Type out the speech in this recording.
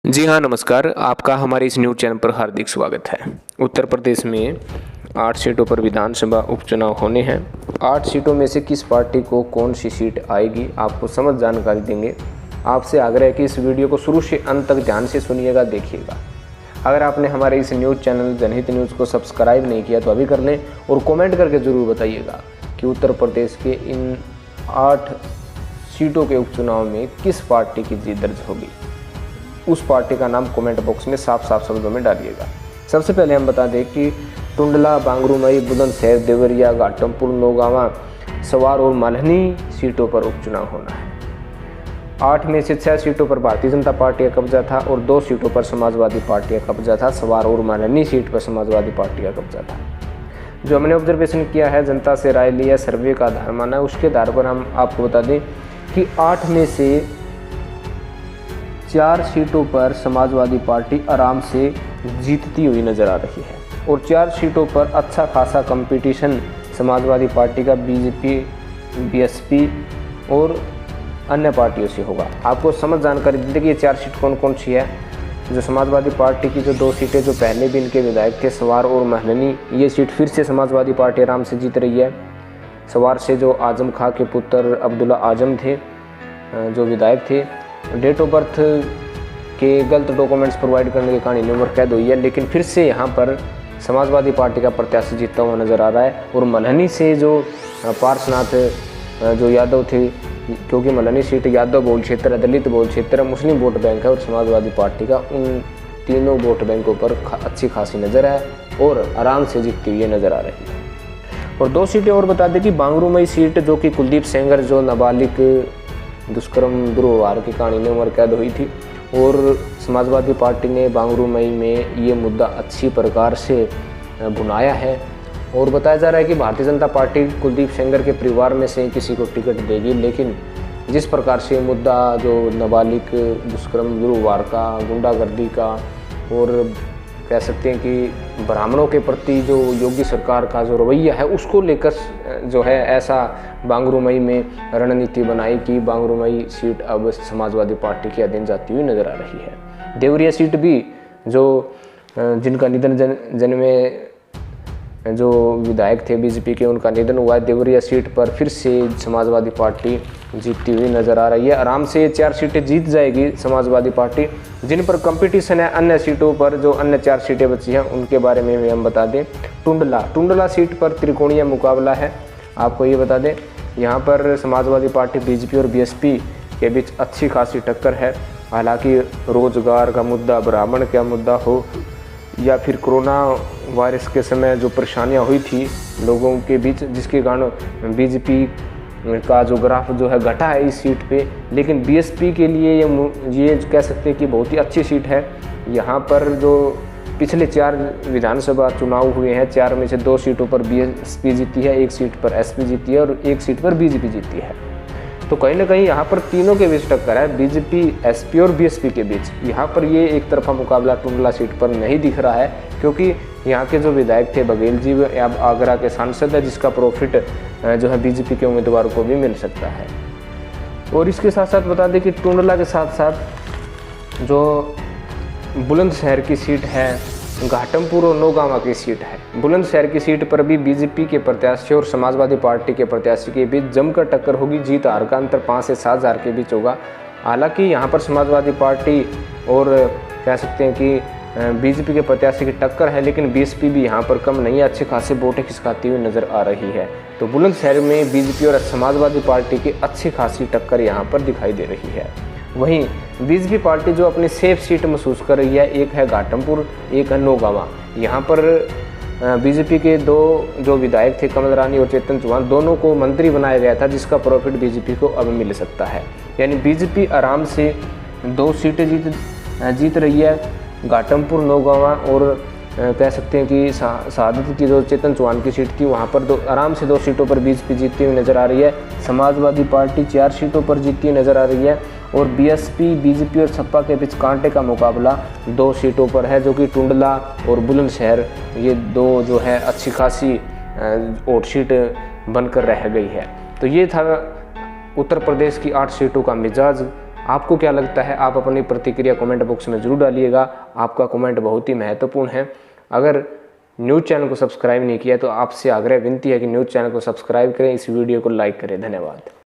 जी हाँ, नमस्कार। आपका हमारे इस न्यूज़ चैनल पर हार्दिक स्वागत है। उत्तर प्रदेश में 8 सीटों पर विधानसभा उपचुनाव होने हैं। 8 सीटों में से किस पार्टी को कौन सी सीट आएगी, आपको समझ जानकारी देंगे। आपसे आग्रह है कि इस वीडियो को शुरू से अंत तक ध्यान से सुनिएगा, देखिएगा। अगर आपने हमारे इस न्यूज़ चैनल जनहित न्यूज़ को सब्सक्राइब नहीं किया तो अभी कर लें और कॉमेंट करके ज़रूर बताइएगा कि उत्तर प्रदेश के इन 8 सीटों के उपचुनाव में किस पार्टी की जीत दर्ज होगी। उस पार्टी का नाम कमेंट बॉक्स में साफ साफ शब्दों में डालिएगा। सबसे पहले हम बता दें कि टुंडला, बांगरूमई, बुलंदशहर, देवरिया, घाटमपुर, नौगांवा, सवार और मल्हनी सीटों पर उपचुनाव होना है। 8 में से 6 सीटों पर भारतीय जनता पार्टी का कब्जा था और 2 सीटों पर समाजवादी पार्टी का कब्जा था। सवार और मल्हनी सीट पर समाजवादी पार्टी का कब्जा था। जो हमने ऑब्जर्वेशन किया है, जनता से राय लिया, सर्वे का आधार माना है, उसके आधार पर हम आपको बता दें कि 8 में से 4 सीटों पर समाजवादी पार्टी आराम से जीतती हुई नज़र आ रही है और 4 सीटों पर अच्छा खासा कंपटीशन समाजवादी पार्टी का बीजेपी, बीएसपी और अन्य पार्टियों से होगा। आपको समझ जानकारी दी कि ये 4 सीट कौन कौन सी है। जो समाजवादी पार्टी की जो 2 सीटें जो पहले भी इनके विधायक थे, सवार और मल्हनी, ये सीट फिर से समाजवादी पार्टी आराम से जीत रही है। सवार से जो आजम खां के पुत्र अब्दुल्ला आजम थे, जो विधायक थे, डेट ऑफ बर्थ के गलत डॉक्यूमेंट्स प्रोवाइड करने के कारण इन्हें उम्र कैद हुई है, लेकिन फिर से यहाँ पर समाजवादी पार्टी का प्रत्याशी जीतता हुआ नज़र आ रहा है। और मल्हनी से जो पार्श्वनाथ जो यादव थे, क्योंकि मल्हनी सीट यादव बहुल क्षेत्र है, दलित बहुल क्षेत्र है, मुस्लिम वोट बैंक है और समाजवादी पार्टी का उन तीनों वोट बैंकों पर अच्छी खासी नज़र है और आराम से जीतती हुई नज़र आ रही है। और 2 सीटें और बता दें कि बांगरूमई सीट, जो कि कुलदीप सेंगर, जो नाबालिग दुष्कर्म दुर्व्यवहार के कारण इन्हें उम्र कैद हुई थी, और समाजवादी पार्टी ने बांगरूमई में ये मुद्दा अच्छी प्रकार से भुनाया है। और बताया जा रहा है कि भारतीय जनता पार्टी कुलदीप सेंगर के परिवार में से किसी को टिकट देगी, लेकिन जिस प्रकार से मुद्दा जो नाबालिग दुष्कर्म दुर्व्यवहार का, गुंडागर्दी का और कह सकते हैं कि ब्राह्मणों के प्रति जो योगी सरकार का जो रवैया है, उसको लेकर जो है ऐसा बांगरूमई में रणनीति बनाई कि बांगरूमई सीट अब समाजवादी पार्टी के अधीन जाती हुई नज़र आ रही है। देवरिया सीट भी, जो जिनका निधन जन में जो विधायक थे बीजेपी के, उनका निधन हुआ है, देवरिया सीट पर फिर से समाजवादी पार्टी जीतती हुई नज़र आ रही है। आराम से ये 4 सीटें जीत जाएगी समाजवादी पार्टी। जिन पर कंपटीशन है अन्य सीटों पर, जो अन्य 4 सीटें बची हैं उनके बारे में भी हम बता दें। टुंडला सीट पर त्रिकोणीय मुकाबला है। आपको ये बता दें, यहाँ पर समाजवादी पार्टी, बीजेपी और बीएसपी के बीच अच्छी खासी टक्कर है। हालांकि रोजगार का मुद्दा, ब्राह्मण का मुद्दा हो, या फिर कोरोना वायरस के समय जो परेशानियां हुई थी लोगों के बीच, जिसके कारण बीजेपी का जो ग्राफ जो है घटा है इस सीट पे, लेकिन बीएसपी के लिए ये कह सकते हैं कि बहुत ही अच्छी सीट है। यहाँ पर जो पिछले 4 विधानसभा चुनाव हुए हैं, 4 में से 2 सीटों पर बीएसपी जीती है, 1 सीट पर एसपी जीती है और 1 सीट पर बीजेपी जीती है। तो कहीं ना कहीं यहाँ पर तीनों के बीच टक्कर है, बीजेपी, एसपी और बीएसपी के बीच। यहाँ पर ये एक तरफा मुकाबला टुंडला सीट पर नहीं दिख रहा है, क्योंकि यहाँ के जो विधायक थे बघेल जी, अब आगरा के सांसद है, जिसका प्रॉफिट जो है बीजेपी के उम्मीदवार को भी मिल सकता है। और इसके साथ साथ बता दें कि टुंडला के साथ साथ जो बुलंदशहर की सीट है, घाटमपुर और नौगांवा की सीट है। बुलंदशहर की सीट पर भी बीजेपी के प्रत्याशी और समाजवादी पार्टी के प्रत्याशी के बीच जमकर टक्कर होगी। जीत हार का अंतर 5 से 7 हज़ार के बीच होगा। हालांकि यहाँ पर समाजवादी पार्टी और कह सकते हैं कि बीजेपी के प्रत्याशी की टक्कर है, लेकिन बीएसपी भी यहाँ पर कम नहीं है, अच्छे खासे वोटें खिसकाती हुई नज़र आ रही है। तो बुलंदशहर में बीजेपी और समाजवादी पार्टी की अच्छी खासी टक्कर यहाँ पर दिखाई दे रही है। वहीं बीजेपी पार्टी जो अपनी सेफ सीट महसूस कर रही है, एक है घाटमपुर, एक है नौगांवा। यहाँ पर बीजेपी के 2 जो विधायक थे, कमल रानी और चेतन चौहान, दोनों को मंत्री बनाया गया था, जिसका प्रॉफिट बीजेपी को अब मिल सकता है। यानी बीजेपी आराम से 2 सीटें जीत रही है, घाटमपुर, नौगांवा, और कह सकते हैं कि शहादत की जो चेतन चौहान की सीट थी, वहाँ पर आराम से 2 सीटों पर बीजेपी जीतती हुई नज़र आ रही है। समाजवादी पार्टी 4 सीटों पर जीतती हुई नज़र आ रही है और बीएसपी, बीजेपी और सपा के बीच कांटे का मुकाबला 2 सीटों पर है, जो कि टुंडला और बुलंदशहर, ये 2 जो है अच्छी खासी वोट सीट बनकर रह गई है। तो ये था उत्तर प्रदेश की 8 सीटों का मिजाज। आपको क्या लगता है? आप अपनी प्रतिक्रिया कमेंट बॉक्स में ज़रूर डालिएगा। आपका कमेंट बहुत ही महत्वपूर्ण है। अगर न्यूज़ चैनल को सब्सक्राइब नहीं किया तो आपसे आग्रह विनती है कि न्यूज़ चैनल को सब्सक्राइब करें, इस वीडियो को लाइक करें। धन्यवाद।